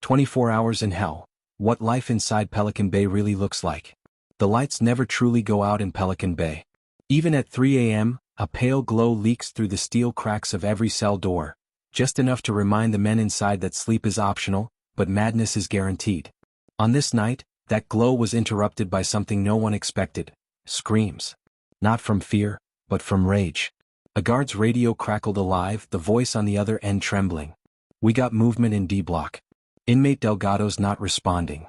24 hours in hell. What life inside Pelican Bay really looks like. The lights never truly go out in Pelican Bay. Even at 3 a.m., a pale glow leaks through the steel cracks of every cell door, just enough to remind the men inside that sleep is optional, but madness is guaranteed. On this night, that glow was interrupted by something no one expected: screams. Not from fear, but from rage. A guard's radio crackled alive, the voice on the other end trembling. "We got movement in D block. Inmate Delgado's not responding."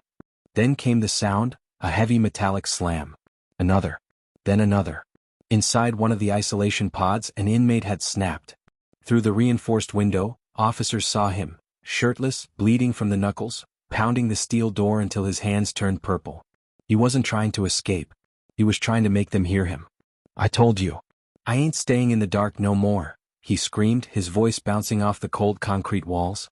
Then came the sound, a heavy metallic slam. Another. Then another. Inside one of the isolation pods, an inmate had snapped. Through the reinforced window, officers saw him, shirtless, bleeding from the knuckles, pounding the steel door until his hands turned purple. He wasn't trying to escape. He was trying to make them hear him. "I told you. I ain't staying in the dark no more," he screamed, his voice bouncing off the cold concrete walls.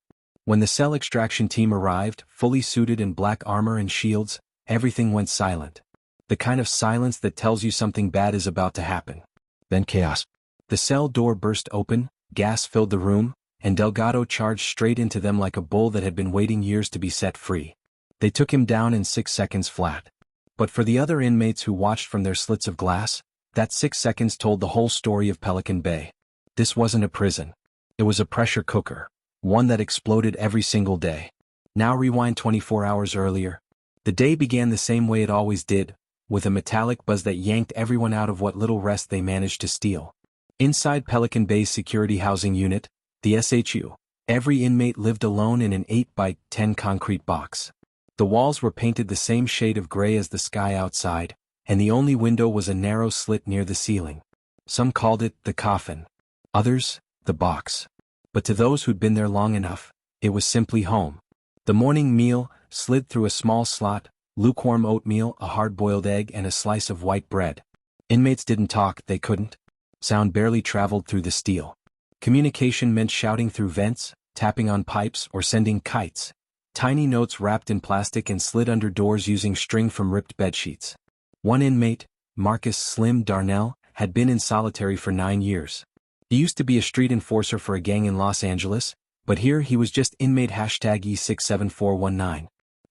When the cell extraction team arrived, fully suited in black armor and shields, everything went silent. The kind of silence that tells you something bad is about to happen. Then chaos. The cell door burst open, gas filled the room, and Delgado charged straight into them like a bull that had been waiting years to be set free. They took him down in 6 seconds flat. But for the other inmates who watched from their slits of glass, that 6 seconds told the whole story of Pelican Bay. This wasn't a prison. It was a pressure cooker, one that exploded every single day. Now rewind 24 hours earlier. The day began the same way it always did, with a metallic buzz that yanked everyone out of what little rest they managed to steal. Inside Pelican Bay's security housing unit, the SHU, every inmate lived alone in an 8 by 10 concrete box. The walls were painted the same shade of gray as the sky outside, and the only window was a narrow slit near the ceiling. Some called it the coffin. Others, the box. But to those who'd been there long enough, it was simply home. The morning meal slid through a small slot: lukewarm oatmeal, a hard-boiled egg, and a slice of white bread. Inmates didn't talk, they couldn't. Sound barely traveled through the steel. Communication meant shouting through vents, tapping on pipes, or sending kites. Tiny notes wrapped in plastic and slid under doors using string from ripped bedsheets. One inmate, Marcus "Slim" Darnell, had been in solitary for 9 years. He used to be a street enforcer for a gang in Los Angeles, but here he was just inmate #E67419.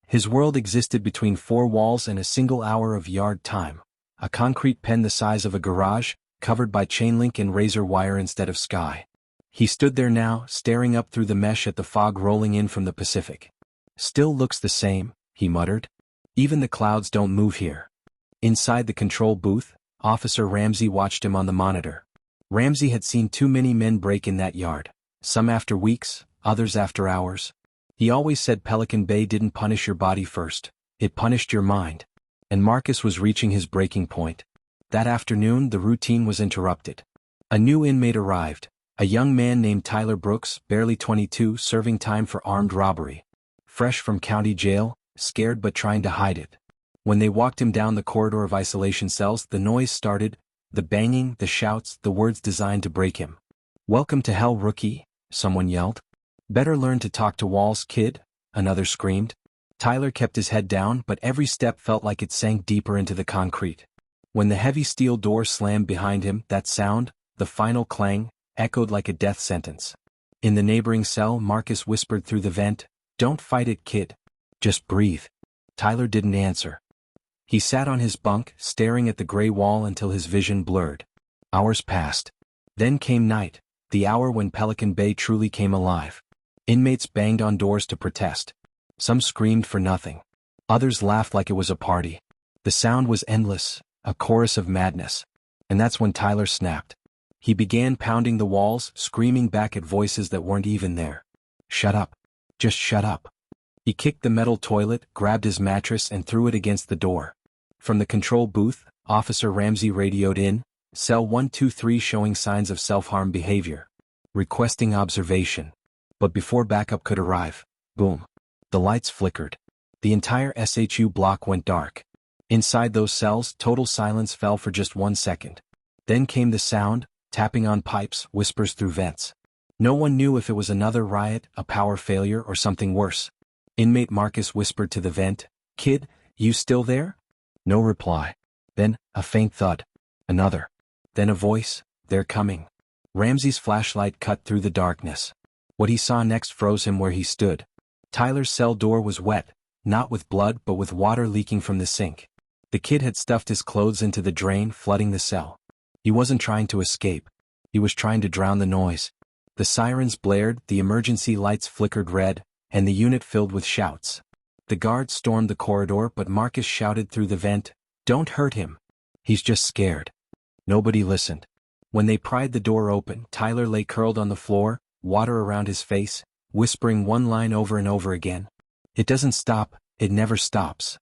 His world existed between 4 walls and a single hour of yard time. A concrete pen the size of a garage, covered by chain link and razor wire instead of sky. He stood there now, staring up through the mesh at the fog rolling in from the Pacific. "Still looks the same," he muttered. "Even the clouds don't move here." Inside the control booth, Officer Ramsey watched him on the monitor. Ramsey had seen too many men break in that yard, some after weeks, others after hours. He always said Pelican Bay didn't punish your body first, it punished your mind. And Marcus was reaching his breaking point. That afternoon the routine was interrupted. A new inmate arrived, a young man named Tyler Brooks, barely 22, serving time for armed robbery. Fresh from county jail, scared but trying to hide it. When they walked him down the corridor of isolation cells, the noise started, the banging, the shouts, the words designed to break him. "Welcome to hell, rookie," someone yelled. "Better learn to talk to walls, kid," another screamed. Tyler kept his head down, but every step felt like it sank deeper into the concrete. When the heavy steel door slammed behind him, that sound, the final clang, echoed like a death sentence. In the neighboring cell, Marcus whispered through the vent, "Don't fight it, kid. Just breathe." Tyler didn't answer. He sat on his bunk, staring at the gray wall until his vision blurred. Hours passed. Then came night, the hour when Pelican Bay truly came alive. Inmates banged on doors to protest. Some screamed for nothing. Others laughed like it was a party. The sound was endless, a chorus of madness. And that's when Tyler snapped. He began pounding the walls, screaming back at voices that weren't even there. "Shut up. Just shut up." He kicked the metal toilet, grabbed his mattress, and threw it against the door. From the control booth, Officer Ramsey radioed in, "Cell 123 showing signs of self-harm behavior. Requesting observation." But before backup could arrive, boom. The lights flickered. The entire SHU block went dark. Inside those cells, total silence fell for just 1 second. Then came the sound, tapping on pipes, whispers through vents. No one knew if it was another riot, a power failure, or something worse. Inmate Marcus whispered to the vent, "Kid, you still there?" No reply. Then, a faint thud. Another. Then a voice, "They're coming." Ramsey's flashlight cut through the darkness. What he saw next froze him where he stood. Tyler's cell door was wet, not with blood but with water leaking from the sink. The kid had stuffed his clothes into the drain, flooding the cell. He wasn't trying to escape. He was trying to drown the noise. The sirens blared, the emergency lights flickered red, and the unit filled with shouts. The guards stormed the corridor, but Marcus shouted through the vent, "Don't hurt him. He's just scared." Nobody listened. When they pried the door open, Tyler lay curled on the floor, water around his face, whispering one line over and over again. "It doesn't stop, it never stops."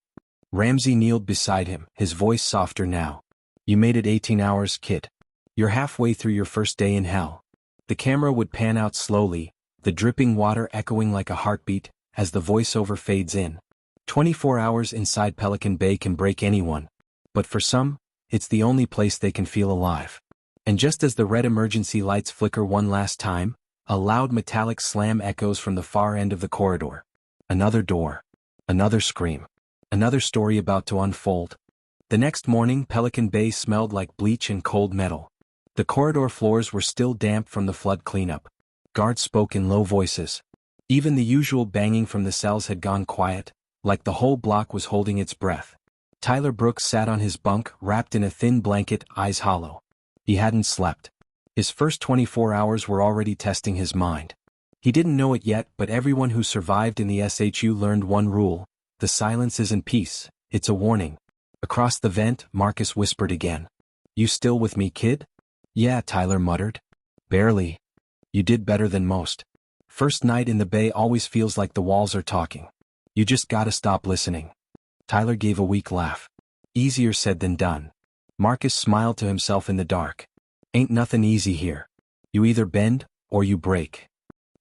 Ramsey kneeled beside him, his voice softer now. "You made it 18 hours, kid. You're halfway through your first day in hell." The camera would pan out slowly, the dripping water echoing like a heartbeat, as the voiceover fades in. 24 hours inside Pelican Bay can break anyone. But for some, it's the only place they can feel alive. And just as the red emergency lights flicker one last time, a loud metallic slam echoes from the far end of the corridor. Another door. Another scream. Another story about to unfold. The next morning, Pelican Bay smelled like bleach and cold metal. The corridor floors were still damp from the flood cleanup. Guards spoke in low voices. Even the usual banging from the cells had gone quiet, like the whole block was holding its breath. Tyler Brooks sat on his bunk, wrapped in a thin blanket, eyes hollow. He hadn't slept. His first 24 hours were already testing his mind. He didn't know it yet, but everyone who survived in the SHU learned one rule: the silence isn't peace, it's a warning. Across the vent, Marcus whispered again. "You still with me, kid?" "Yeah," Tyler muttered. "Barely. You did better than most. First night in the Bay always feels like the walls are talking. You just gotta stop listening." Tyler gave a weak laugh. "Easier said than done." Marcus smiled to himself in the dark. "Ain't nothing easy here. You either bend, or you break."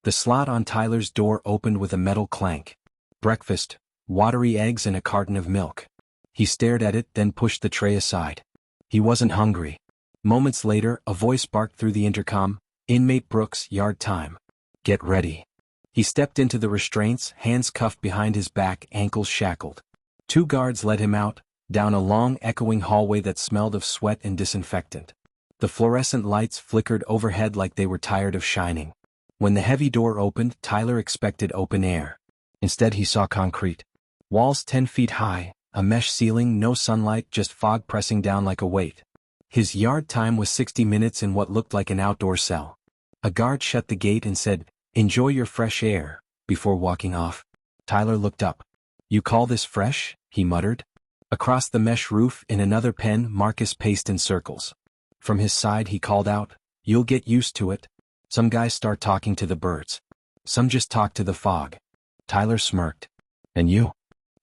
The slot on Tyler's door opened with a metal clank. Breakfast, watery eggs and a carton of milk. He stared at it, then pushed the tray aside. He wasn't hungry. Moments later, a voice barked through the intercom, "Inmate Brooks, yard time. Get ready." He stepped into the restraints, hands cuffed behind his back, ankles shackled. 2 guards led him out, down a long, echoing hallway that smelled of sweat and disinfectant. The fluorescent lights flickered overhead like they were tired of shining. When the heavy door opened, Tyler expected open air. Instead he saw concrete. Walls 10 feet high, a mesh ceiling, no sunlight, just fog pressing down like a weight. His yard time was 60 minutes in what looked like an outdoor cell. A guard shut the gate and said, "Enjoy your fresh air," before walking off. Tyler looked up. "You call this fresh?" he muttered. Across the mesh roof, in another pen, Marcus paced in circles. From his side he called out, "You'll get used to it." Some guys start talking to the birds. Some just talk to the fog. Tyler smirked. "And you?"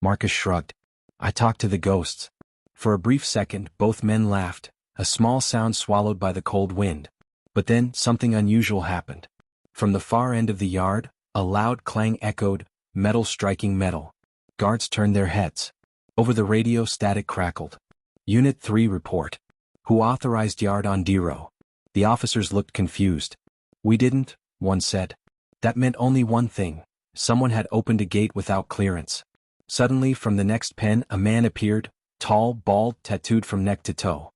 Marcus shrugged. "I talk to the ghosts." For a brief second, both men laughed, a small sound swallowed by the cold wind. But then, something unusual happened. From the far end of the yard, a loud clang echoed, metal striking metal. Guards turned their heads. Over the radio, static crackled. "Unit 3 report. Who authorized yard on Dero?" The officers looked confused. "We didn't," one said. That meant only one thing: someone had opened a gate without clearance. Suddenly, from the next pen, a man appeared, tall, bald, tattooed from neck to toe.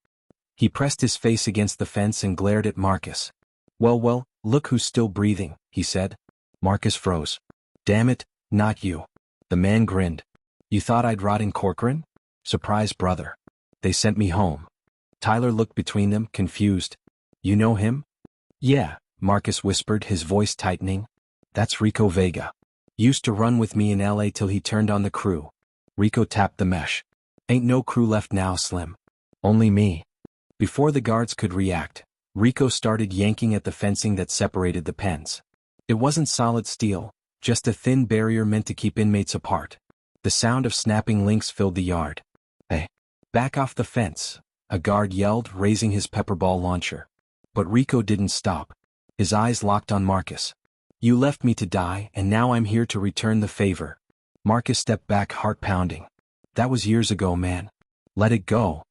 He pressed his face against the fence and glared at Marcus. Well, look who's still breathing," he said. Marcus froze. "Damn it, not you." The man grinned. "You thought I'd rot in Corcoran? Surprise, brother. They sent me home." Tyler looked between them, confused. "You know him?" "Yeah," Marcus whispered, his voice tightening. "That's Rico Vega. Used to run with me in LA till he turned on the crew." Rico tapped the mesh. "Ain't no crew left now, Slim. Only me." Before the guards could react, Rico started yanking at the fencing that separated the pens. It wasn't solid steel, just a thin barrier meant to keep inmates apart. The sound of snapping links filled the yard. "Hey, back off the fence," a guard yelled, raising his pepperball launcher. But Rico didn't stop. His eyes locked on Marcus. "You left me to die, and now I'm here to return the favor." Marcus stepped back, heart pounding. "That was years ago, man. Let it go."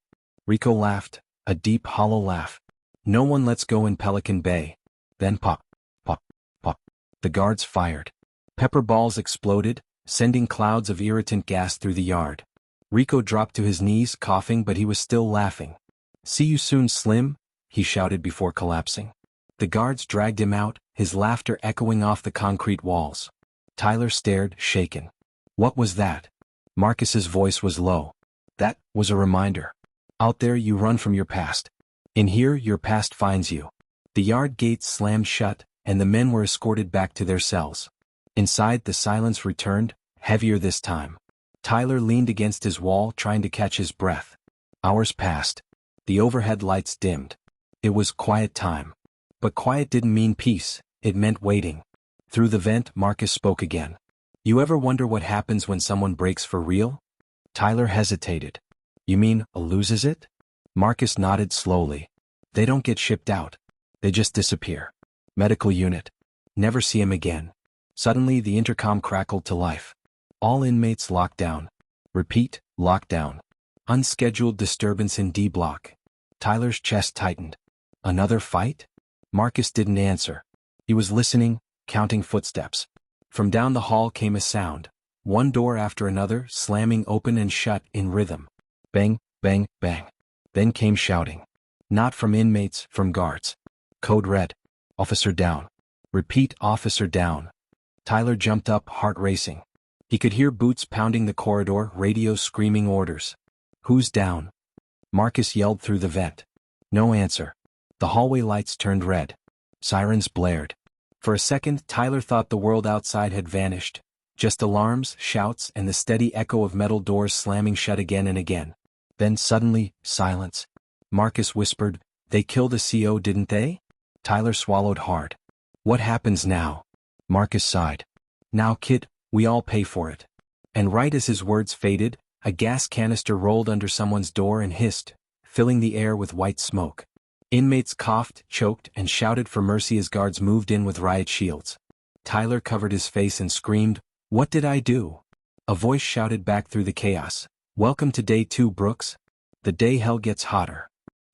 Rico laughed, a deep, hollow laugh. "No one lets go in Pelican Bay." Then pop, pop, pop. The guards fired. Pepper balls exploded, sending clouds of irritant gas through the yard. Rico dropped to his knees, coughing, but he was still laughing. "See you soon, Slim," he shouted before collapsing. The guards dragged him out, his laughter echoing off the concrete walls. Tyler stared, shaken. What was that? Marcus's voice was low. That was a reminder. Out there you run from your past. In here your past finds you. The yard gates slammed shut, and the men were escorted back to their cells. Inside the silence returned, heavier this time. Tyler leaned against his wall trying to catch his breath. Hours passed. The overhead lights dimmed. It was quiet time. But quiet didn't mean peace, it meant waiting. Through the vent, Marcus spoke again. You ever wonder what happens when someone breaks for real? Tyler hesitated. You mean, loses it? Marcus nodded slowly. They don't get shipped out. They just disappear. Medical unit. Never see him again. Suddenly the intercom crackled to life. All inmates locked down. Repeat, lockdown. Unscheduled disturbance in D block. Tyler's chest tightened. Another fight? Marcus didn't answer. He was listening, counting footsteps. From down the hall came a sound. One door after another slamming open and shut in rhythm. Bang, bang, bang. Then came shouting. Not from inmates, from guards. Code red. Officer down. Repeat, officer down. Tyler jumped up, heart racing. He could hear boots pounding the corridor, radio screaming orders. Who's down? Marcus yelled through the vent. No answer. The hallway lights turned red. Sirens blared. For a second, Tyler thought the world outside had vanished. Just alarms, shouts, and the steady echo of metal doors slamming shut again and again. Then suddenly, silence. Marcus whispered, They killed a CO, didn't they? Tyler swallowed hard. What happens now? Marcus sighed. Now, kid, we all pay for it. And right as his words faded, a gas canister rolled under someone's door and hissed, filling the air with white smoke. Inmates coughed, choked, and shouted for mercy as guards moved in with riot shields. Tyler covered his face and screamed, What did I do? A voice shouted back through the chaos. Welcome to day 2, Brooks. The day hell gets hotter.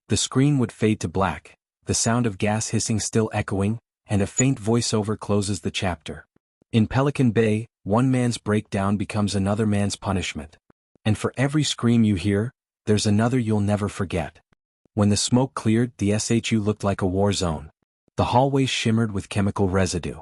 The screen would fade to black, the sound of gas hissing still echoing, and a faint voiceover closes the chapter. In Pelican Bay, one man's breakdown becomes another man's punishment. And for every scream you hear, there's another you'll never forget. When the smoke cleared, the SHU looked like a war zone. The hallways shimmered with chemical residue.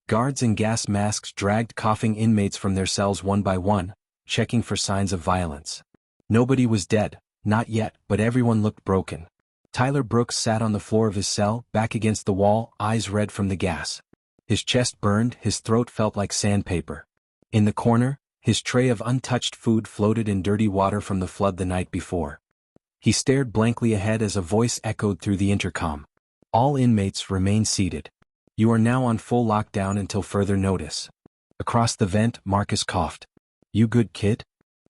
Guards in gas masks dragged coughing inmates from their cells one by one, checking for signs of violence. Nobody was dead, not yet, but everyone looked broken. Tyler Brooks sat on the floor of his cell, back against the wall, eyes red from the gas. His chest burned, his throat felt like sandpaper. In the corner, his tray of untouched food floated in dirty water from the flood the night before. He stared blankly ahead as a voice echoed through the intercom. All inmates remain seated. You are now on full lockdown until further notice. Across the vent, Marcus coughed. You good, kid?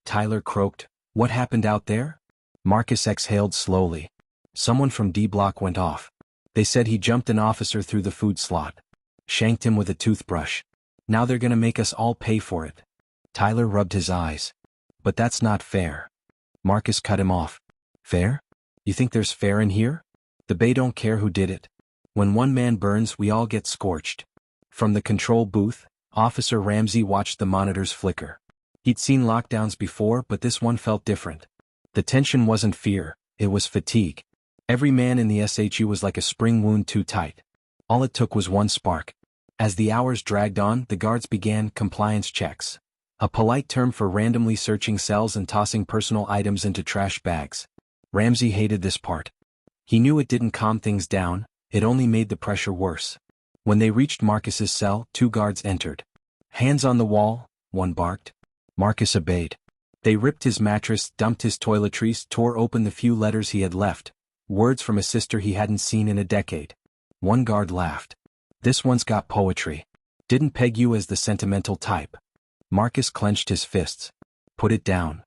Tyler croaked. What happened out there? Marcus exhaled slowly. Someone from D block went off. They said he jumped an officer through the food slot. Shanked him with a toothbrush. Now they're gonna make us all pay for it. Tyler rubbed his eyes. But that's not fair. Marcus cut him off. Fair? You think there's fair in here? The Bay don't care who did it. When one man burns, we all get scorched. From the control booth, Officer Ramsey watched the monitors flicker. He'd seen lockdowns before, but this one felt different. The tension wasn't fear, it was fatigue. Every man in the SHU was like a spring wound too tight. All it took was one spark. As the hours dragged on, the guards began compliance checks. A polite term for randomly searching cells and tossing personal items into trash bags. Ramsey hated this part. He knew it didn't calm things down, it only made the pressure worse. When they reached Marcus's cell, 2 guards entered. Hands on the wall, one barked. Marcus obeyed. They ripped his mattress, dumped his toiletries, tore open the few letters he had left. Words from a sister he hadn't seen in a decade. One guard laughed. This one's got poetry. Didn't peg you as the sentimental type. Marcus clenched his fists. Put it down.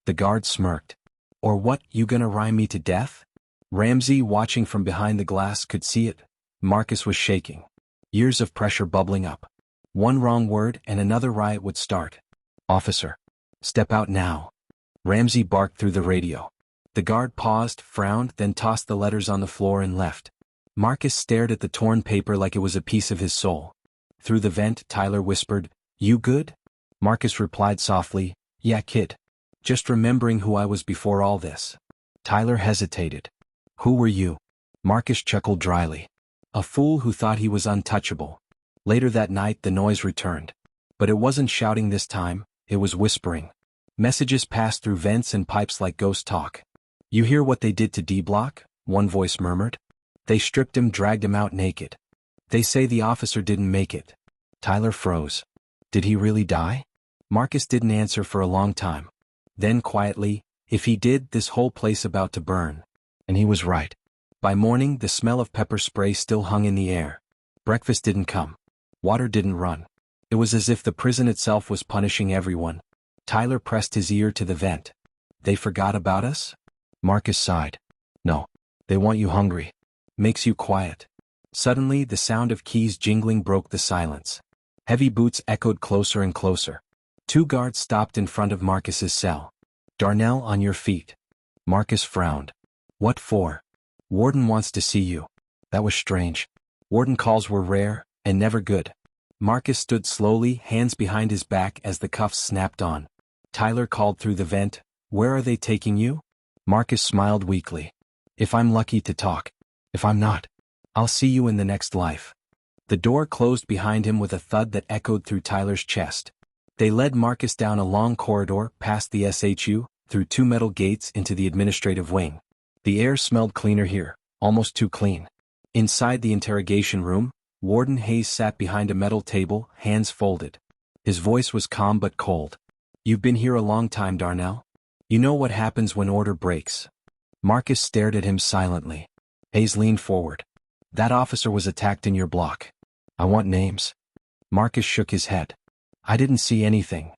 The guard smirked. Or what, you gonna rhyme me to death? Ramsey, watching from behind the glass, could see it. Marcus was shaking. Years of pressure bubbling up. One wrong word and another riot would start. Officer. Step out now. Ramsey barked through the radio. The guard paused, frowned, then tossed the letters on the floor and left. Marcus stared at the torn paper like it was a piece of his soul. Through the vent, Tyler whispered, You good? Marcus replied softly, Yeah, kid. Just remembering who I was before all this. Tyler hesitated. Who were you? Marcus chuckled dryly. A fool who thought he was untouchable. Later that night the noise returned. But it wasn't shouting this time, it was whispering. Messages passed through vents and pipes like ghost talk. "You hear what they did to D-Block?" one voice murmured. "They stripped him, dragged him out naked. They say the officer didn't make it." Tyler froze. Did he really die? Marcus didn't answer for a long time. Then quietly, "If he did, this whole place about to burn." And he was right. By morning, the smell of pepper spray still hung in the air. Breakfast didn't come. Water didn't run. It was as if the prison itself was punishing everyone. Tyler pressed his ear to the vent. "They forgot about us?" Marcus sighed. "No. They want you hungry. Makes you quiet." Suddenly, the sound of keys jingling broke the silence. Heavy boots echoed closer and closer. 2 guards stopped in front of Marcus's cell. "Darnell, on your feet." Marcus frowned. "What for?" "Warden wants to see you." That was strange. Warden calls were rare, and never good. Marcus stood slowly, hands behind his back as the cuffs snapped on. Tyler called through the vent, "Where are they taking you?" Marcus smiled weakly. "If I'm lucky to talk. If I'm not, I'll see you in the next life." The door closed behind him with a thud that echoed through Tyler's chest. They led Marcus down a long corridor, past the SHU, through 2 metal gates into the administrative wing. The air smelled cleaner here, almost too clean. Inside the interrogation room, Warden Hayes sat behind a metal table, hands folded. His voice was calm but cold. "You've been here a long time, Darnell. You know what happens when order breaks." Marcus stared at him silently. Hayes leaned forward. "That officer was attacked in your block. I want names." Marcus shook his head. "I didn't see anything."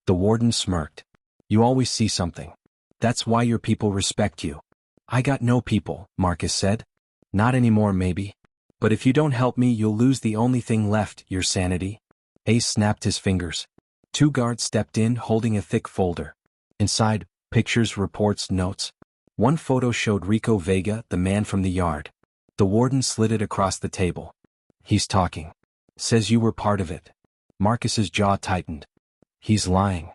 The warden smirked. "You always see something. That's why your people respect you." "I got no people," Marcus said. "Not anymore maybe. But if you don't help me you'll lose the only thing left, your sanity." Hayes snapped his fingers. 2 guards stepped in holding a thick folder. Inside, pictures, reports, notes. One photo showed Rico Vega, the man from the yard. The warden slid it across the table. "He's talking. Says you were part of it." Marcus's jaw tightened. "He's lying."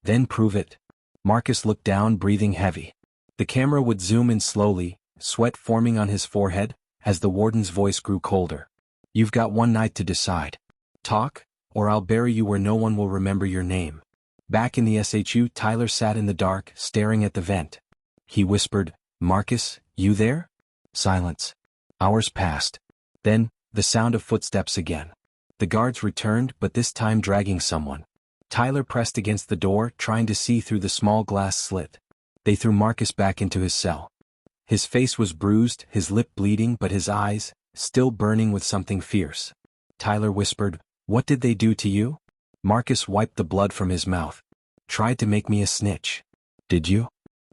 "Then prove it." Marcus looked down, breathing heavy. The camera would zoom in slowly, sweat forming on his forehead, as the warden's voice grew colder. "You've got one night to decide. Talk, or I'll bury you where no one will remember your name." Back in the SHU, Tyler sat in the dark, staring at the vent. He whispered, "Marcus, you there?" Silence. Hours passed. Then, the sound of footsteps again. The guards returned, but this time dragging someone. Tyler pressed against the door, trying to see through the small glass slit. They threw Marcus back into his cell. His face was bruised, his lip bleeding, but his eyes, still burning with something fierce. Tyler whispered, "What did they do to you?" Marcus wiped the blood from his mouth. "Tried to make me a snitch." "Did you?"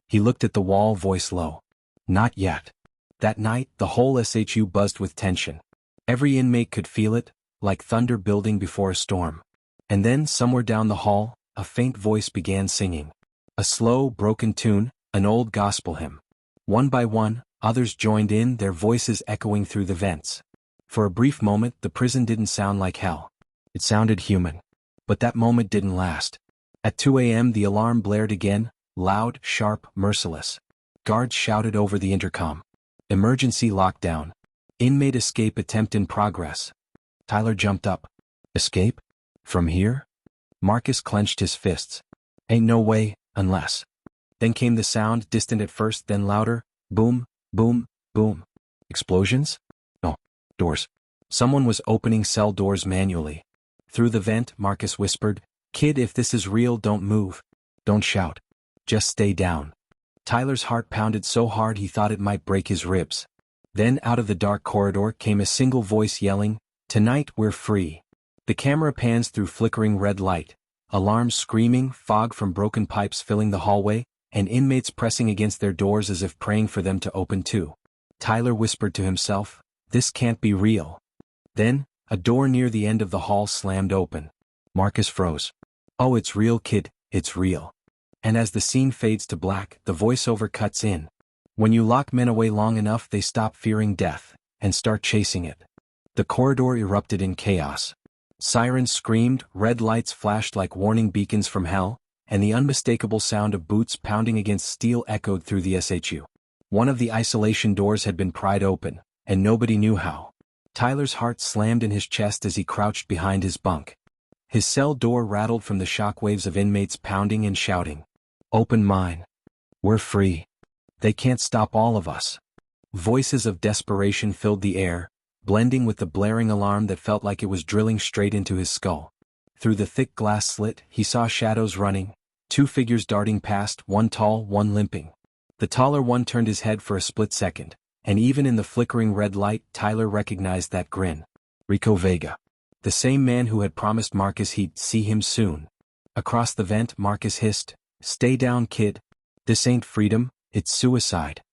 He looked at the wall, voice low. "Not yet." That night, the whole SHU buzzed with tension. Every inmate could feel it, like thunder building before a storm. And then, somewhere down the hall, a faint voice began singing. A slow, broken tune, an old gospel hymn. One by one, others joined in, their voices echoing through the vents. For a brief moment, the prison didn't sound like hell. It sounded human. But that moment didn't last. At 2 a.m. the alarm blared again, loud, sharp, merciless. Guards shouted over the intercom. "Emergency lockdown. Inmate escape attempt in progress." Tyler jumped up. "Escape? From here?" Marcus clenched his fists. "Ain't no way, unless." Then came the sound, distant at first, then louder. Boom, boom, boom. Explosions? No. Doors. Someone was opening cell doors manually. Through the vent, Marcus whispered, "Kid, if this is real, don't move. Don't shout. Just stay down." Tyler's heart pounded so hard he thought it might break his ribs. Then out of the dark corridor came a single voice yelling, "Tonight we're free." The camera pans through flickering red light, alarms screaming, fog from broken pipes filling the hallway, and inmates pressing against their doors as if praying for them to open too. Tyler whispered to himself, "This can't be real." Then, a door near the end of the hall slammed open. Marcus froze. "Oh, it's real, kid, it's real." And as the scene fades to black, the voiceover cuts in. "When you lock men away long enough, they stop fearing death, and start chasing it." The corridor erupted in chaos. Sirens screamed, red lights flashed like warning beacons from hell, and the unmistakable sound of boots pounding against steel echoed through the SHU. One of the isolation doors had been pried open, and nobody knew how. Tyler's heart slammed in his chest as he crouched behind his bunk. His cell door rattled from the shockwaves of inmates pounding and shouting. "Open mine. We're free. They can't stop all of us." Voices of desperation filled the air, blending with the blaring alarm that felt like it was drilling straight into his skull. Through the thick glass slit, he saw shadows running, two figures darting past, one tall, one limping. The taller one turned his head for a split second, and even in the flickering red light, Tyler recognized that grin. Rico Vega. The same man who had promised Marcus he'd see him soon. Across the vent, Marcus hissed, "Stay down, kid. This ain't freedom, it's suicide."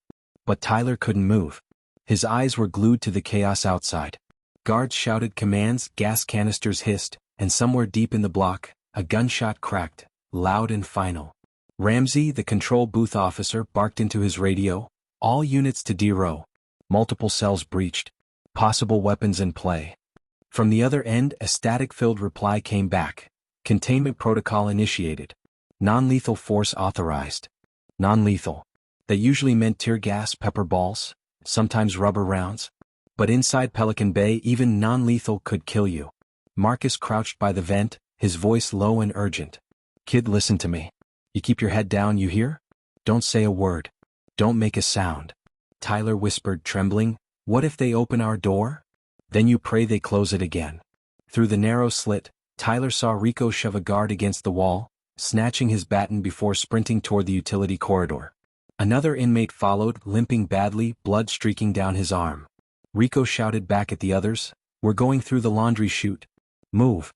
But Tyler couldn't move. His eyes were glued to the chaos outside. Guards shouted commands, gas canisters hissed, and somewhere deep in the block, a gunshot cracked, loud and final. Ramsey, the control booth officer, barked into his radio, "All units to D-row. Multiple cells breached. Possible weapons in play." From the other end, a static-filled reply came back. "Containment protocol initiated. Non-lethal force authorized." Non-lethal. That usually meant tear gas, pepper balls, sometimes rubber rounds. But inside Pelican Bay, even non-lethal could kill you. Marcus crouched by the vent, his voice low and urgent. "Kid, listen to me. You keep your head down, you hear? Don't say a word. Don't make a sound." Tyler whispered, trembling, "What if they open our door?" "Then you pray they close it again." Through the narrow slit, Tyler saw Rico shove a guard against the wall, snatching his baton before sprinting toward the utility corridor. Another inmate followed, limping badly, blood streaking down his arm. Rico shouted back at the others, "We're going through the laundry chute. Move."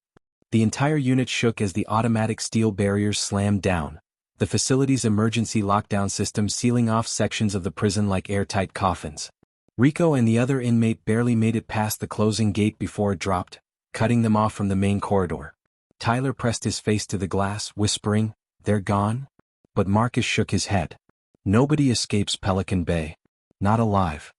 The entire unit shook as the automatic steel barriers slammed down, the facility's emergency lockdown system sealing off sections of the prison like airtight coffins. Rico and the other inmate barely made it past the closing gate before it dropped, cutting them off from the main corridor. Tyler pressed his face to the glass, whispering, "They're gone?" But Marcus shook his head. Nobody escapes Pelican Bay. Not alive.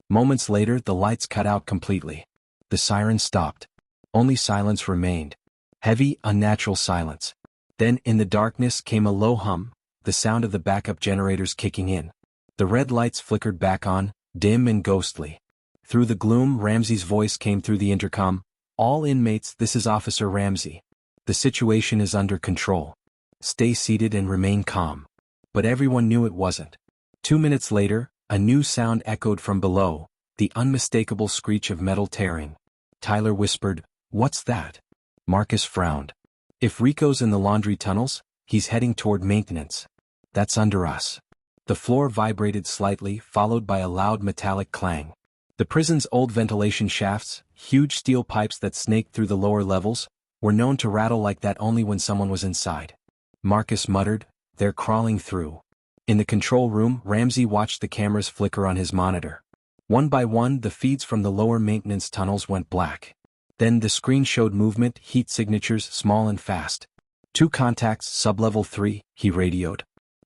Moments later, the lights cut out completely. The siren stopped. Only silence remained. Heavy, unnatural silence. Then, in the darkness, came a low hum, the sound of the backup generators kicking in. The red lights flickered back on, dim and ghostly. Through the gloom, Ramsey's voice came through the intercom. "All inmates, this is Officer Ramsey. The situation is under control. Stay seated and remain calm." But everyone knew it wasn't. 2 minutes later, a new sound echoed from below, the unmistakable screech of metal tearing. Tyler whispered, "What's that?" Marcus frowned. "If Rico's in the laundry tunnels, he's heading toward maintenance. That's under us." The floor vibrated slightly, followed by a loud metallic clang. The prison's old ventilation shafts, huge steel pipes that snaked through the lower levels, were known to rattle like that only when someone was inside. Marcus muttered, "They're crawling through." In the control room, Ramsey watched the cameras flicker on his monitor. One by one, the feeds from the lower maintenance tunnels went black. Then the screen showed movement, heat signatures, small and fast. "2 contacts, sublevel 3, he radioed.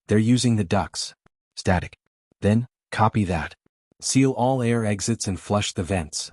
"They're using the ducts. Static." Then, "Copy that. Seal all air exits and flush the vents."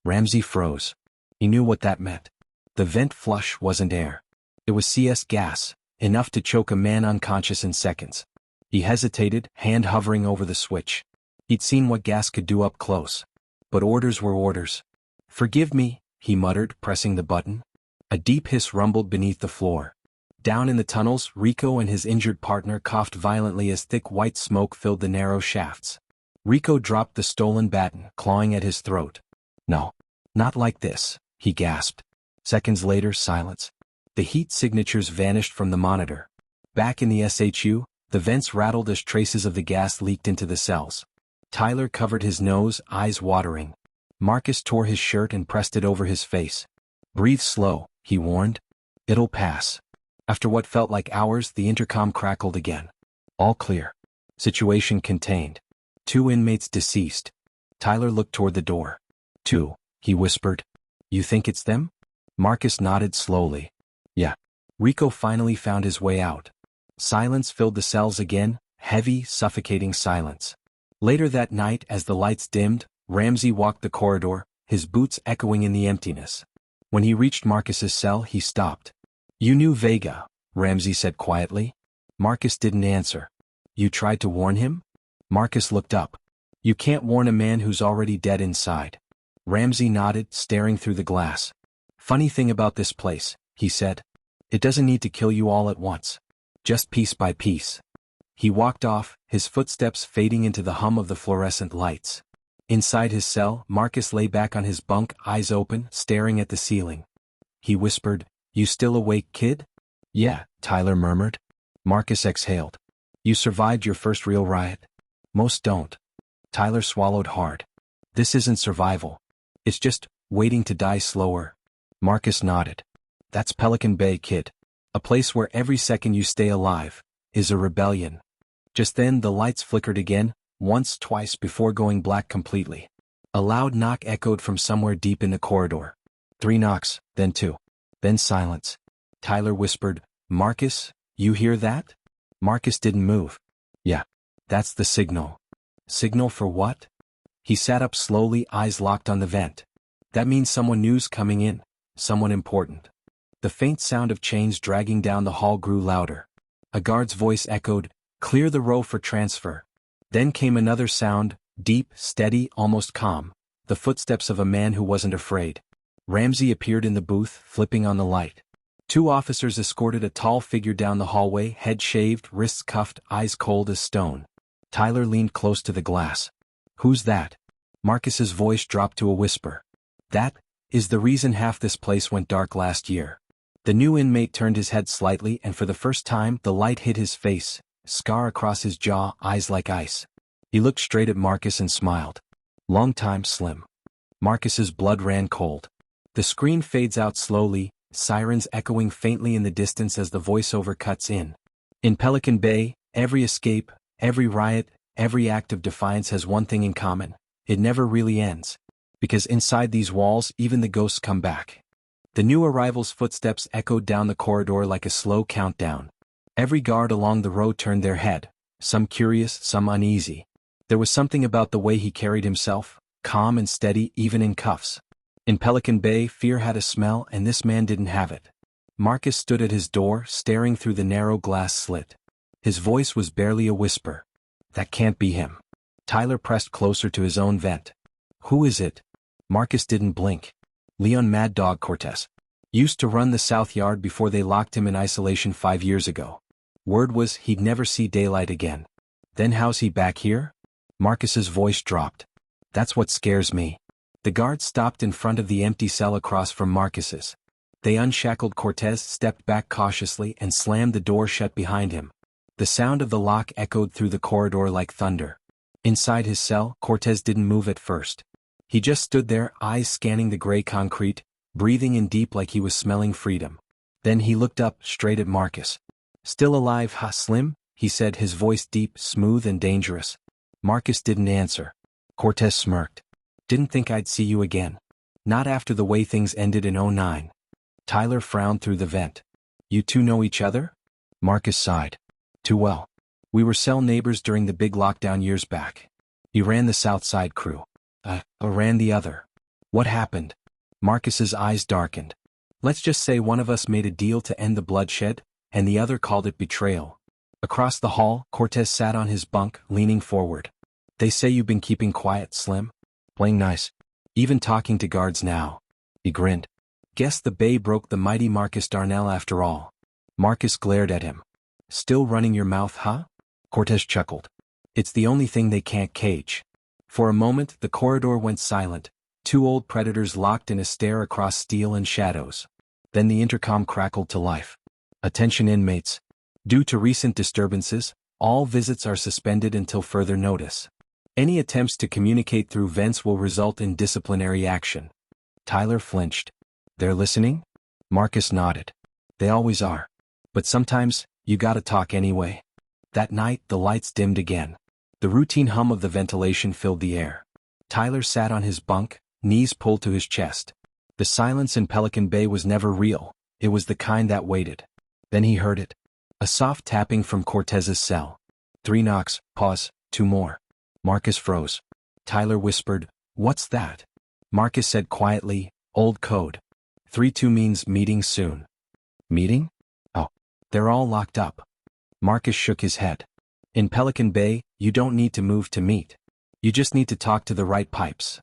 Ramsey froze. He knew what that meant. The vent flush wasn't air. It was CS gas, enough to choke a man unconscious in seconds. He hesitated, hand hovering over the switch. He'd seen what gas could do up close. But orders were orders. "Forgive me," he muttered, pressing the button. A deep hiss rumbled beneath the floor. Down in the tunnels, Rico and his injured partner coughed violently as thick white smoke filled the narrow shafts. Rico dropped the stolen baton, clawing at his throat. "No. Not like this," he gasped. Seconds later, silence. The heat signatures vanished from the monitor. Back in the SHU, the vents rattled as traces of the gas leaked into the cells. Tyler covered his nose, eyes watering. Marcus tore his shirt and pressed it over his face. "Breathe slow," he warned. "It'll pass." After what felt like hours, the intercom crackled again. "All clear. Situation contained. 2 inmates deceased." Tyler looked toward the door. "2," he whispered. "You think it's them?" Marcus nodded slowly. "Yeah." Rico finally found his way out. Silence filled the cells again, heavy, suffocating silence. Later that night, as the lights dimmed, Ramsey walked the corridor, his boots echoing in the emptiness. When he reached Marcus's cell, he stopped. "You knew Vega," Ramsey said quietly. Marcus didn't answer. "You tried to warn him?" Marcus looked up. "You can't warn a man who's already dead inside." Ramsey nodded, staring through the glass. "Funny thing about this place, he said. It doesn't need to kill you all at once. Just piece by piece. He walked off, his footsteps fading into the hum of the fluorescent lights. Inside his cell, Marcus lay back on his bunk, eyes open, staring at the ceiling. He whispered, "You still awake, kid?" "Yeah," Tyler murmured. Marcus exhaled. "You survived your first real riot?" "Most don't." Tyler swallowed hard. "This isn't survival. It's just waiting to die slower." Marcus nodded. "That's Pelican Bay, kid. A place where every second you stay alive is a rebellion." Just then the lights flickered again, once, twice before going black completely. A loud knock echoed from somewhere deep in the corridor. 3 knocks, then 2. Then silence. Tyler whispered, "Marcus, you hear that?" Marcus didn't move. "Yeah. That's the signal." "Signal for what?" He sat up slowly, eyes locked on the vent. "That means someone new's coming in. Someone important." The faint sound of chains dragging down the hall grew louder. A guard's voice echoed, "Clear the row for transfer." Then came another sound, deep, steady, almost calm, the footsteps of a man who wasn't afraid. Ramsey appeared in the booth, flipping on the light. 2 officers escorted a tall figure down the hallway, head shaved, wrists cuffed, eyes cold as stone. Tyler leaned close to the glass. "Who's that?" Marcus's voice dropped to a whisper. "That is the reason half this place went dark last year." The new inmate turned his head slightly, and for the first time the light hit his face, scar across his jaw, eyes like ice. He looked straight at Marcus and smiled. "Long time, Slim." Marcus's blood ran cold. The screen fades out slowly, sirens echoing faintly in the distance as the voiceover cuts in. In Pelican Bay, every escape, every riot, every act of defiance has one thing in common: it never really ends. Because inside these walls, even the ghosts come back. The new arrival's footsteps echoed down the corridor like a slow countdown. Every guard along the row turned their head, some curious, some uneasy. There was something about the way he carried himself, calm and steady even in cuffs. In Pelican Bay, fear had a smell, and this man didn't have it. Marcus stood at his door, staring through the narrow glass slit. His voice was barely a whisper. "That can't be him." Tyler pressed closer to his own vent. "Who is it?" Marcus didn't blink. "Leon Mad Dog Cortez. Used to run the South Yard before they locked him in isolation 5 years ago. Word was he'd never see daylight again. Then how's he back here?" Marcus's voice dropped. "That's what scares me." The guard stopped in front of the empty cell across from Marcus's. They unshackled Cortez, stepped back cautiously, and slammed the door shut behind him. The sound of the lock echoed through the corridor like thunder. Inside his cell, Cortez didn't move at first. He just stood there, eyes scanning the gray concrete, breathing in deep like he was smelling freedom. Then he looked up, straight at Marcus. "Still alive, huh, Slim?" he said, his voice deep, smooth, and dangerous. Marcus didn't answer. Cortez smirked. "Didn't think I'd see you again. Not after the way things ended in '09. Tyler frowned through the vent. "You two know each other?" Marcus sighed. "Too well. We were cell neighbors during the big lockdown years back. He ran the South Side crew. Ran the other." "What happened?" Marcus's eyes darkened. "Let's just say one of us made a deal to end the bloodshed, and the other called it betrayal." Across the hall, Cortez sat on his bunk, leaning forward. "They say you've been keeping quiet, Slim. Playing nice. Even talking to guards now." He grinned. "Guess the Bay broke the mighty Marcus Darnell after all." Marcus glared at him. "Still running your mouth, huh?" Cortez chuckled. "It's the only thing they can't cage." For a moment, the corridor went silent, 2 old predators locked in a stare across steel and shadows. Then the intercom crackled to life. "Attention inmates. Due to recent disturbances, all visits are suspended until further notice. Any attempts to communicate through vents will result in disciplinary action." Tyler flinched. "They're listening?" Marcus nodded. "They always are. But sometimes, you gotta talk anyway." That night, the lights dimmed again. The routine hum of the ventilation filled the air. Tyler sat on his bunk, knees pulled to his chest. The silence in Pelican Bay was never real, it was the kind that waited. Then he heard it. A soft tapping from Cortez's cell. 3 knocks, pause, 2 more. Marcus froze. Tyler whispered, "What's that?" Marcus said quietly, "Old code. 3-2 means meeting soon." "Meeting? Oh, they're all locked up." Marcus shook his head. "In Pelican Bay, you don't need to move to meet. You just need to talk to the right pipes."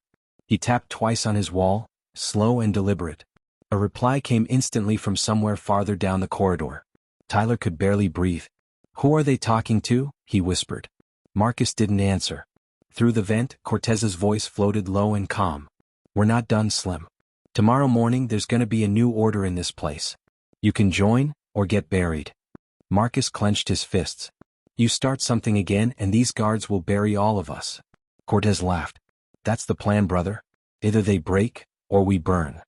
He tapped twice on his wall, slow and deliberate. A reply came instantly from somewhere farther down the corridor. Tyler could barely breathe. "Who are they talking to?" he whispered. Marcus didn't answer. Through the vent, Cortez's voice floated low and calm. "We're not done, Slim. Tomorrow morning there's gonna be a new order in this place. You can join, or get buried." Marcus clenched his fists. "You start something again and these guards will bury all of us." Cortez laughed. "That's the plan, brother. Either they break, or we burn."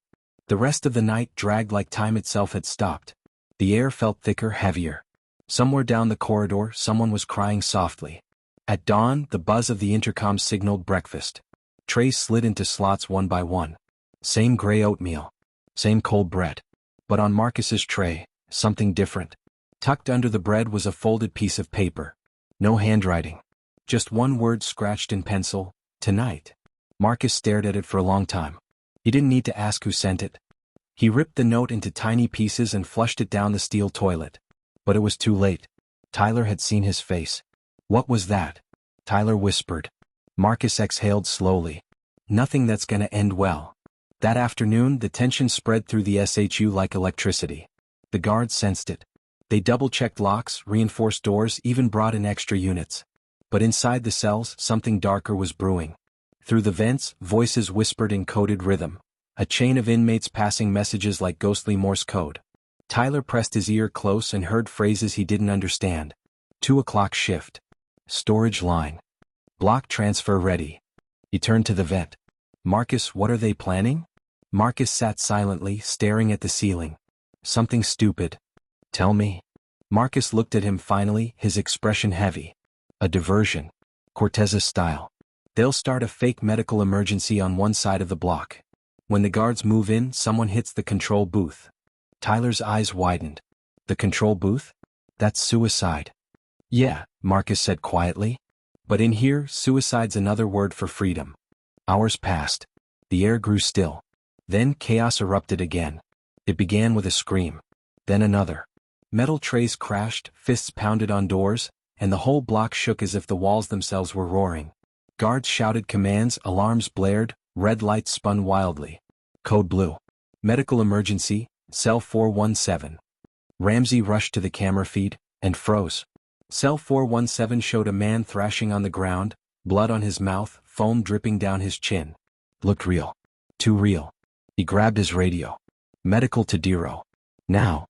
The rest of the night dragged like time itself had stopped. The air felt thicker, heavier. Somewhere down the corridor someone was crying softly. At dawn, the buzz of the intercom signaled breakfast. Trays slid into slots one by one. Same gray oatmeal. Same cold bread. But on Marcus's tray, something different. Tucked under the bread was a folded piece of paper. No handwriting. Just one word scratched in pencil: "Tonight." Marcus stared at it for a long time. He didn't need to ask who sent it. He ripped the note into tiny pieces and flushed it down the steel toilet. But it was too late. Tyler had seen his face. "What was that?" Tyler whispered. Marcus exhaled slowly. "Nothing that's gonna end well." That afternoon, the tension spread through the SHU like electricity. The guards sensed it. They double-checked locks, reinforced doors, even brought in extra units. But inside the cells, something darker was brewing. Through the vents, voices whispered in coded rhythm. A chain of inmates passing messages like ghostly Morse code. Tyler pressed his ear close and heard phrases he didn't understand. 2 o'clock shift. Storage line. Block transfer ready. He turned to the vet. "Marcus, what are they planning?" Marcus sat silently, staring at the ceiling. "Something stupid." "Tell me." Marcus looked at him finally, his expression heavy. "A diversion. Cortez's style. They'll start a fake medical emergency on one side of the block. When the guards move in, someone hits the control booth." Tyler's eyes widened. "The control booth? That's suicide." "Yeah," Marcus said quietly. "But in here, suicide's another word for freedom." Hours passed. The air grew still. Then chaos erupted again. It began with a scream. Then another. Metal trays crashed, fists pounded on doors, and the whole block shook as if the walls themselves were roaring. Guards shouted commands, alarms blared, red lights spun wildly. Code blue. Medical emergency, cell 417. Ramsey rushed to the camera feed, and froze. Cell 417 showed a man thrashing on the ground, blood on his mouth, foam dripping down his chin. Looked real. Too real. He grabbed his radio. "Medical to Dero. Now."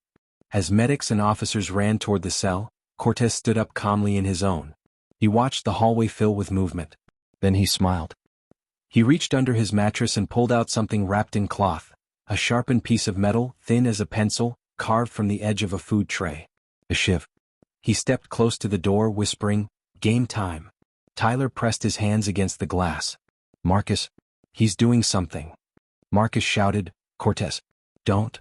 As medics and officers ran toward the cell, Cortez stood up calmly in his own. He watched the hallway fill with movement. Then he smiled. He reached under his mattress and pulled out something wrapped in cloth, a sharpened piece of metal, thin as a pencil, carved from the edge of a food tray. A shiv. He stepped close to the door, whispering, "Game time." Tyler pressed his hands against the glass. "Marcus, he's doing something." Marcus shouted, "Cortez, don't."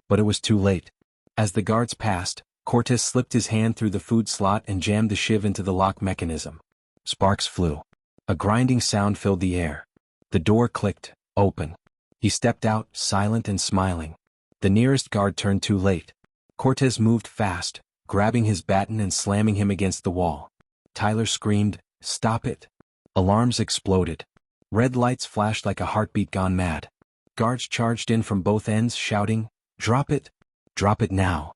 But it was too late. As the guards passed, Cortez slipped his hand through the food slot and jammed the shiv into the lock mechanism. Sparks flew. A grinding sound filled the air. The door clicked, open. He stepped out, silent and smiling. The nearest guard turned too late. Cortez moved fast, grabbing his baton and slamming him against the wall. Tyler screamed, "Stop it." Alarms exploded. Red lights flashed like a heartbeat gone mad. Guards charged in from both ends, shouting, "Drop it! Drop it now."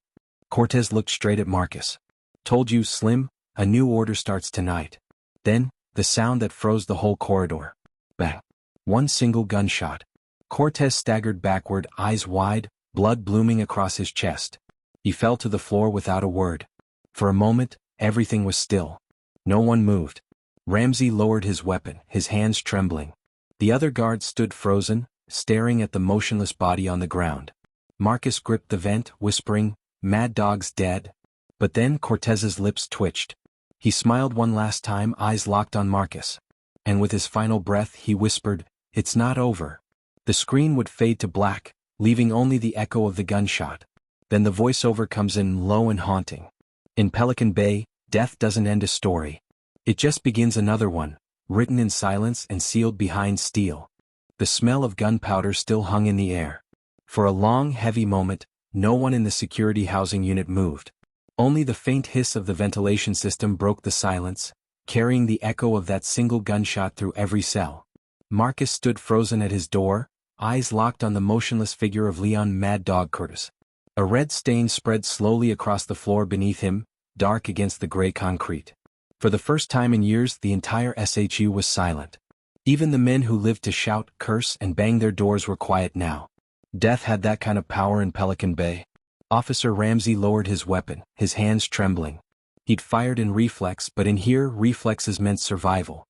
Cortez looked straight at Marcus. "Told you, Slim, a new order starts tonight." Then, the sound that froze the whole corridor. Bang. One single gunshot. Cortez staggered backward, eyes wide, blood blooming across his chest. He fell to the floor without a word. For a moment, everything was still. No one moved. Ramsey lowered his weapon, his hands trembling. The other guards stood frozen, staring at the motionless body on the ground. Marcus gripped the vent, whispering, "Mad Dog's dead." But then Cortez's lips twitched. He smiled one last time, eyes locked on Marcus. And with his final breath he whispered, "It's not over." The screen would fade to black, leaving only the echo of the gunshot. Then the voiceover comes in low and haunting. "In Pelican Bay, death doesn't end a story. It just begins another one, written in silence and sealed behind steel." The smell of gunpowder still hung in the air. For a long, heavy moment, no one in the security housing unit moved. Only the faint hiss of the ventilation system broke the silence, carrying the echo of that single gunshot through every cell. Marcus stood frozen at his door, eyes locked on the motionless figure of Leon Mad Dog Cortez. A red stain spread slowly across the floor beneath him, dark against the gray concrete. For the first time in years, the entire SHU was silent. Even the men who lived to shout, curse, and bang their doors were quiet now. Death had that kind of power in Pelican Bay. Officer Ramsey lowered his weapon, his hands trembling. He'd fired in reflex, but in here, reflexes meant survival.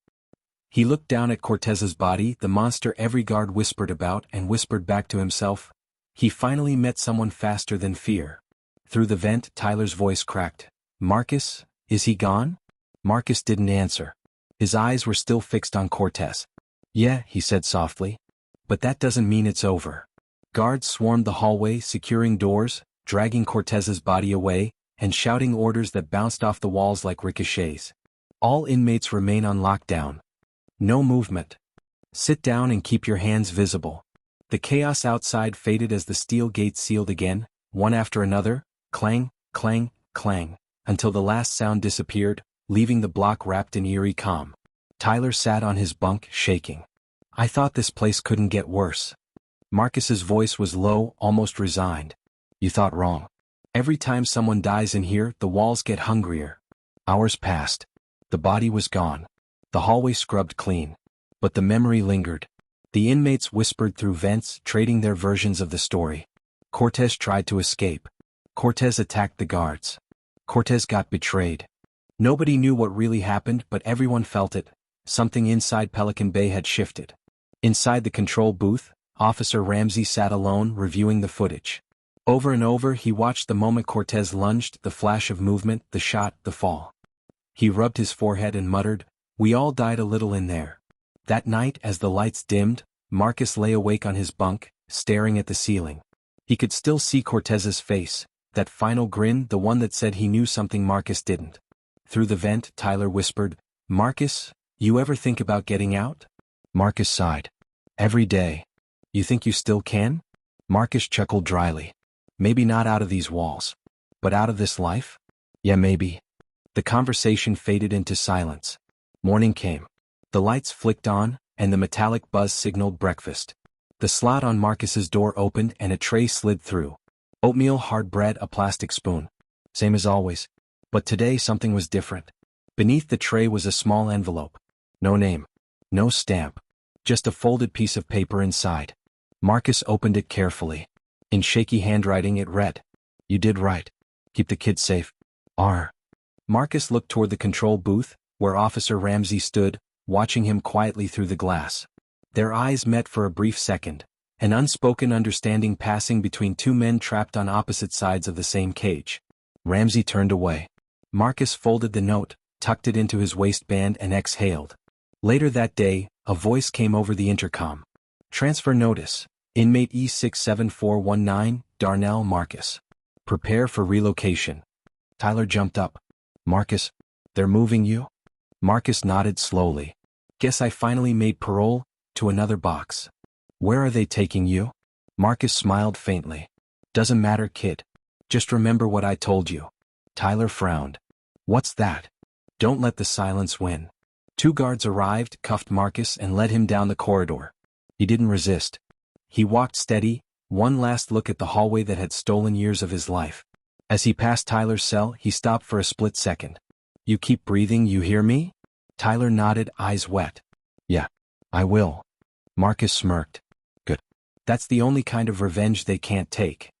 He looked down at Cortez's body, the monster every guard whispered about, and whispered back to himself. He finally met someone faster than fear. Through the vent, Tyler's voice cracked. "Marcus, is he gone?" Marcus didn't answer. His eyes were still fixed on Cortez. "Yeah," he said softly. "But that doesn't mean it's over." Guards swarmed the hallway, securing doors, dragging Cortez's body away, and shouting orders that bounced off the walls like ricochets. "All inmates remain on lockdown. No movement. Sit down and keep your hands visible." The chaos outside faded as the steel gates sealed again, one after another, clang, clang, clang, until the last sound disappeared, leaving the block wrapped in eerie calm. Tyler sat on his bunk, shaking. "I thought this place couldn't get worse." Marcus's voice was low, almost resigned. "You thought wrong. Every time someone dies in here, the walls get hungrier." Hours passed. The body was gone. The hallway scrubbed clean. But the memory lingered. The inmates whispered through vents, trading their versions of the story. Cortez tried to escape. Cortez attacked the guards. Cortez got betrayed. Nobody knew what really happened, but everyone felt it. Something inside Pelican Bay had shifted. Inside the control booth, Officer Ramsey sat alone, reviewing the footage. Over and over he watched the moment Cortez lunged, the flash of movement, the shot, the fall. He rubbed his forehead and muttered, "We all died a little in there." That night, as the lights dimmed, Marcus lay awake on his bunk, staring at the ceiling. He could still see Cortez's face, that final grin, the one that said he knew something Marcus didn't. Through the vent, Tyler whispered, "Marcus, you ever think about getting out?" Marcus sighed. "Every day." "You think you still can?" Marcus chuckled dryly. "Maybe not out of these walls. But out of this life? Yeah, maybe." The conversation faded into silence. Morning came. The lights flicked on, and the metallic buzz signaled breakfast. The slot on Marcus's door opened and a tray slid through. Oatmeal, hard bread, a plastic spoon. Same as always. But today something was different. Beneath the tray was a small envelope. No name. No stamp. Just a folded piece of paper inside. Marcus opened it carefully. In shaky handwriting it read, "You did right. Keep the kids safe. R." Marcus looked toward the control booth, where Officer Ramsey stood, watching him quietly through the glass. Their eyes met for a brief second, an unspoken understanding passing between two men trapped on opposite sides of the same cage. Ramsey turned away. Marcus folded the note, tucked it into his waistband and exhaled. Later that day, a voice came over the intercom. "Transfer notice. Inmate E67419, Darnell Marcus. Prepare for relocation." Tyler jumped up. "Marcus, they're moving you?" Marcus nodded slowly. "Guess I finally made parole, to another box." "Where are they taking you?" Marcus smiled faintly. "Doesn't matter, kid. Just remember what I told you." Tyler frowned. "What's that?" "Don't let the silence win." Two guards arrived, cuffed Marcus and led him down the corridor. He didn't resist. He walked steady, one last look at the hallway that had stolen years of his life. As he passed Tyler's cell, he stopped for a split second. "You keep breathing, you hear me?" Tyler nodded, eyes wet. "Yeah, I will." Marcus smirked. "Good. That's the only kind of revenge they can't take."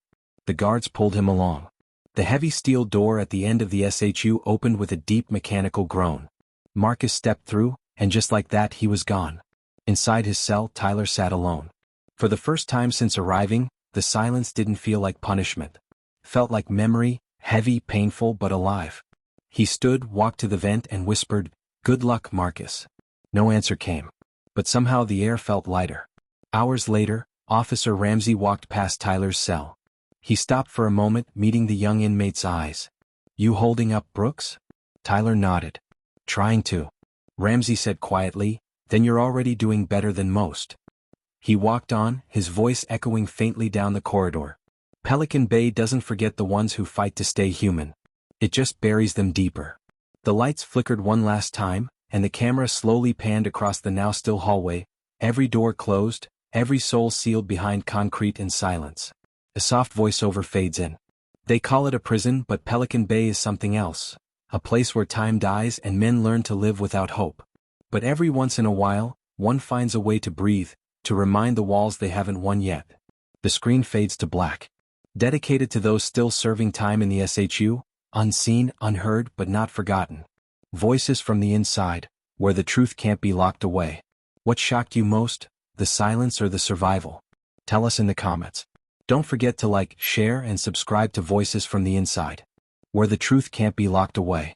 The guards pulled him along. The heavy steel door at the end of the SHU opened with a deep mechanical groan. Marcus stepped through, and just like that he was gone. Inside his cell, Tyler sat alone. For the first time since arriving, the silence didn't feel like punishment. Felt like memory, heavy, painful, but alive. He stood, walked to the vent and whispered, "Good luck, Marcus." No answer came. But somehow the air felt lighter. Hours later, Officer Ramsey walked past Tyler's cell. He stopped for a moment, meeting the young inmate's eyes. "You holding up Brooks?" Tyler nodded. "Trying to." Ramsey said quietly, "Then you're already doing better than most." He walked on, his voice echoing faintly down the corridor. Pelican Bay doesn't forget the ones who fight to stay human. It just buries them deeper. The lights flickered one last time, and the camera slowly panned across the now still hallway, every door closed, every soul sealed behind concrete and silence. A soft voiceover fades in. They call it a prison, but Pelican Bay is something else. A place where time dies and men learn to live without hope. But every once in a while, one finds a way to breathe, to remind the walls they haven't won yet. The screen fades to black. Dedicated to those still serving time in the SHU, unseen, unheard, but not forgotten. Voices from the inside, where the truth can't be locked away. What shocked you most, the silence or the survival? Tell us in the comments. Don't forget to like, share, and subscribe to Voices from the Inside, where the truth can't be locked away.